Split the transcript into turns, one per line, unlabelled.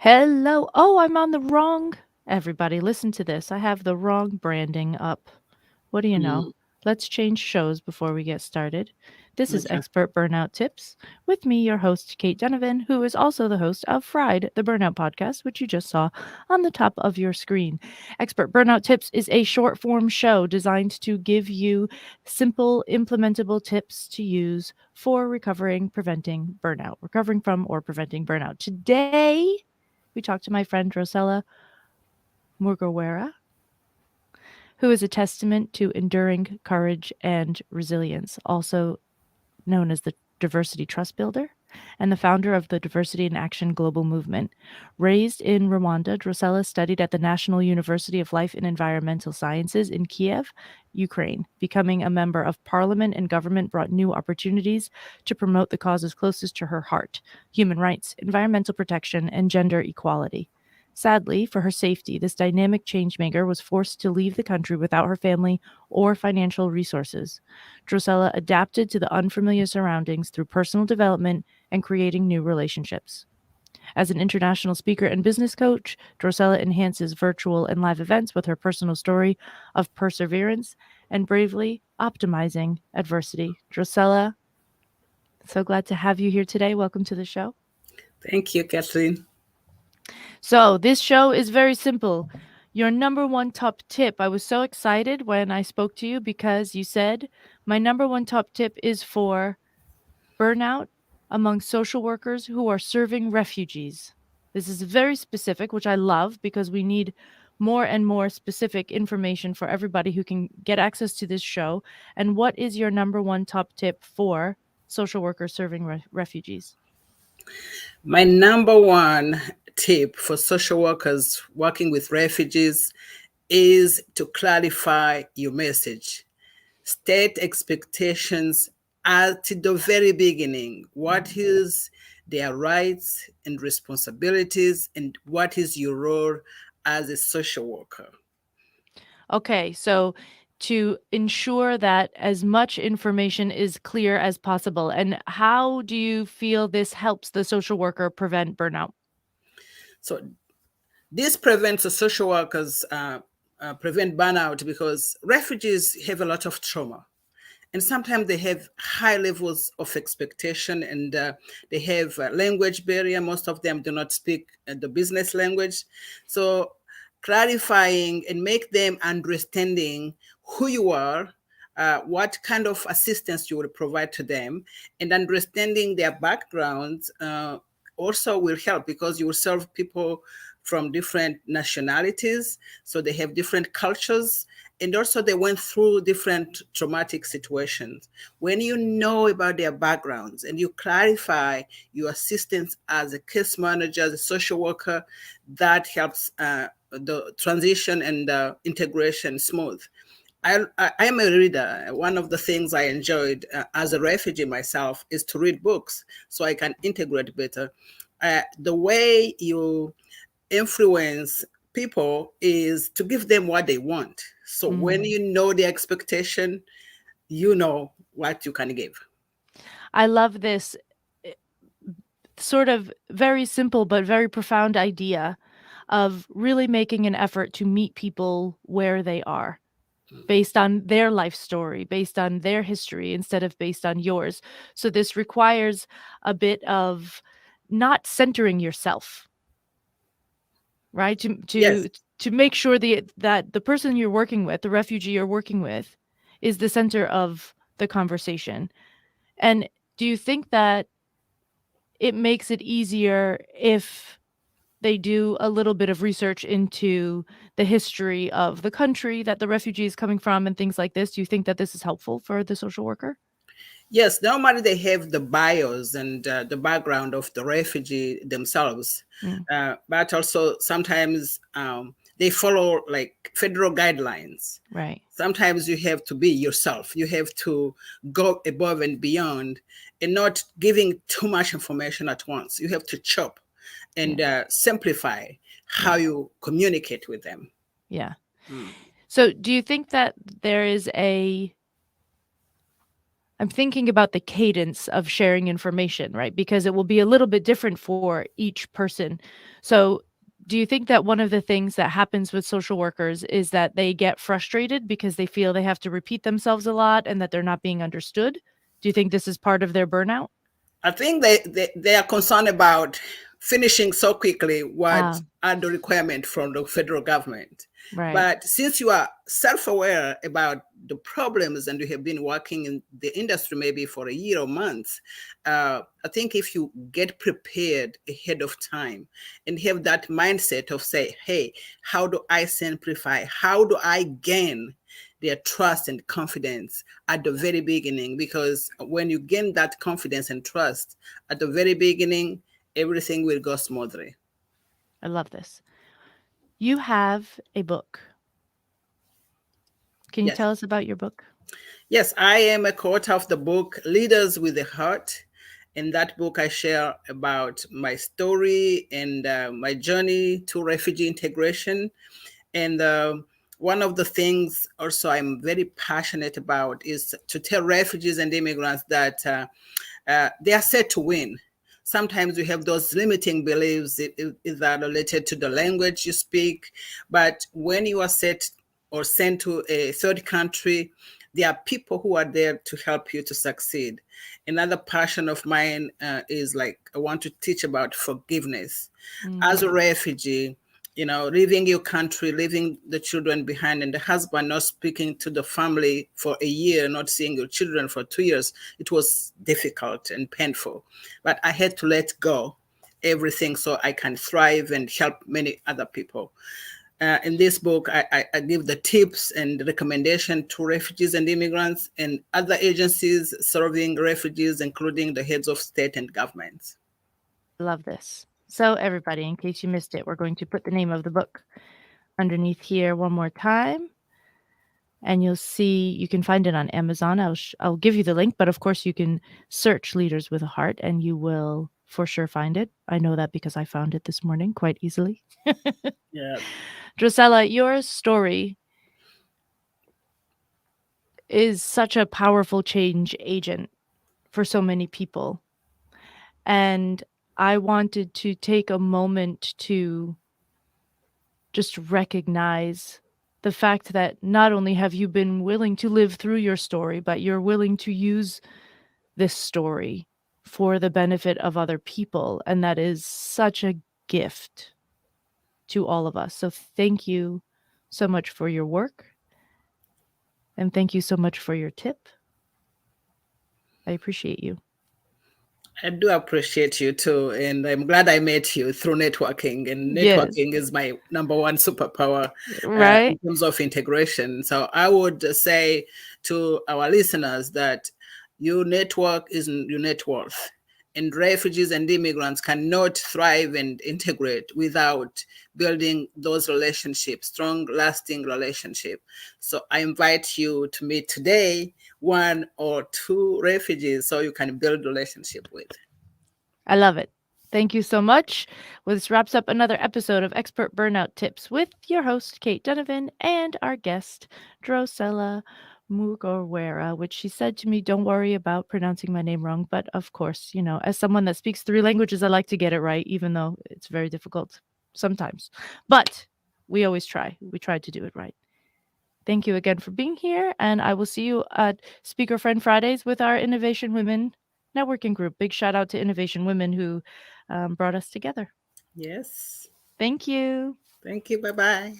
Hello. Oh, I'm on the wrong. Everybody, listen to this. I have the wrong branding up. What do you know?
Mm,
Let's change shows before we get started. This is
okay.
Expert Burnout Tips with me, your host, Cait Donovan, who is also the host of Fried, the Burnout podcast, which you just saw on the top of your screen. Expert Burnout Tips is a short form show designed to give you simple, implementable tips to use for recovering from or preventing burnout. Today, we talked to my friend Drocella MugoreWera, who is a testament to enduring courage and resilience, also known as the Diversity Trust Builder and the founder of the Diversity in Action Global Movement. Raised in Rwanda, Drocella studied at the National University of Life and Environmental Sciences in Kyiv, Ukraine. Becoming a member of parliament and government brought new opportunities to promote the causes closest to her heart: human rights, environmental protection, and gender equality. Sadly, for her safety, this dynamic changemaker was forced to leave the country without her family or financial resources. Drocella adapted to the unfamiliar surroundings through personal development and creating new relationships. As an international speaker and business coach, Drocella enhances virtual and live events with her personal story of perseverance and bravely optimizing adversity. Drocella, so glad to have you here today. Welcome to the show.
Thank you, Kathleen.
So, this show is very simple. Your number one top tip. I was so excited when I spoke to you because you said my number one top tip is for burnout among social workers who are serving refugees. This is very specific, which I love because we need more and more specific information for everybody who can get access to this show. And what is your number one top tip for social workers serving refugees?
My number one tip for social workers working with refugees is to clarify your message. State expectations at the very beginning. What is their rights and responsibilities, and what is your role as a social worker?
Okay, so to ensure that as much information is clear as possible, and how do you feel this helps the social worker prevent burnout?
So this prevents the social workers prevent burnout because refugees have a lot of trauma, and sometimes they have high levels of expectation, and they have a language barrier. Most of them do not speak the business language. So clarifying and make them understanding who you are, what kind of assistance you will provide to them, and understanding their backgrounds also will help, because you will serve people from different nationalities, so they have different cultures, and also they went through different traumatic situations. When you know about their backgrounds and you clarify your assistance as a case manager, as a social worker, that helps the transition and the integration smooth. I am a reader. One of the things I enjoyed as a refugee myself is to read books so I can integrate better. The way you influence people is to give them what they want. So when
Mm.
you know the expectation, you know what you can give.
I love this eh, sort of very simple but very profound idea of really making an effort to meet people where they are, based on their life story, based on their history, instead of based on yours. So this requires a bit of not centering yourself, right?
Yes.
To make sure that the person you're working with, the refugee you're working with, is the center of the conversation. And do you think that it makes it easier if they do a little bit of research into the history of the country that the refugee is coming from and things like this? Do you think that this is helpful for the social worker?
Yes, normally they have the bios and the background of the refugee themselves,
Mm,
but also sometimes they follow like federal guidelines.
right.
Sometimes you have to be yourself. You have to go above and beyond, and not giving too much information at once. You have to chop
Yeah.
and simplify how
Yeah.
you communicate with them.
Yeah.
Mm.
So do you think that there is a I'm thinking about the cadence of sharing information, right? Because it will be a little bit different for each person. So, do you think that one of the things that happens with social workers is that they get frustrated because they feel they have to repeat themselves a lot and that they're not being understood? Do you think this is part of their burnout?
I think they are concerned about finishing so quickly what
Ah,
are the requirements from the federal government.
right.
But since you are self-aware about the problems and you have been working in the industry maybe for a year or months, I think if you get prepared ahead of time and have that mindset of say, hey, how do I simplify? How do I gain their trust and confidence at the very beginning? Because when you gain that confidence and trust at the very beginning, everything will go smoothly.
I love this. You have a book. Can you
Yes.
tell us about your book?
Yes, I am a co-author of the book Leaders with a Heart. In that book, I share about my story and my journey to refugee integration. And one of the things also I'm very passionate about is to tell refugees and immigrants that they are set to win. Sometimes we have those limiting beliefs that are related to the language you speak, but when you are set or sent to a third country, there are people who are there to help you to succeed. Another passion of mine is like I want to teach about forgiveness. As a
Mm,
refugee, leaving your country, leaving the children behind, and the husband not speaking to the family for a year, not seeing your children for 2 years, it was difficult and painful. But I had to let go everything so I can thrive and help many other people. In this book, I give the tips and recommendation to refugees and immigrants and other agencies serving refugees, including the heads of state and governments.
love this. So, everybody, in case you missed it, we're going to put the name of the book underneath here one more time. And you'll see you can find it on Amazon. I'll give you the link, but of course you can search Leaders with a Heart and you will for sure find it. I know that because I found it this morning quite easily.
Yeah.
Drocella, your story is such a powerful change agent for so many people. And I wanted to take a moment to just recognize the fact that not only have you been willing to live through your story, but you're willing to use this story for the benefit of other people. And that is such a gift to all of us. So thank you so much for your work. And thank you so much for your tip. I appreciate you.
I do appreciate you too, and I'm glad I met you through networking. And
Yes.
networking is my number one superpower in
Right?
terms of integration. So I would say to our listeners that your network isn't your net worth. And refugees and immigrants cannot thrive and integrate without building those relationships, strong, lasting relationship. So I invite you to meet today one or two refugees so you can build relationship with.
I love it. Thank you so much. Well, this wraps up another episode of Expert Burnout Tips with your host, Cait Donovan, and our guest, Drocella MugoreWera, which she said to me, don't worry about pronouncing my name wrong. But of course, as someone that speaks 3 languages, I like to get it right, even though it's very difficult sometimes. But we always try. We try to do it right. Thank you again for being here, and I will see you at Speaker Friend Fridays with our Innovation Women networking group. Big shout out to Innovation Women who brought us together.
Yes.
Thank you.
Thank you. Bye bye.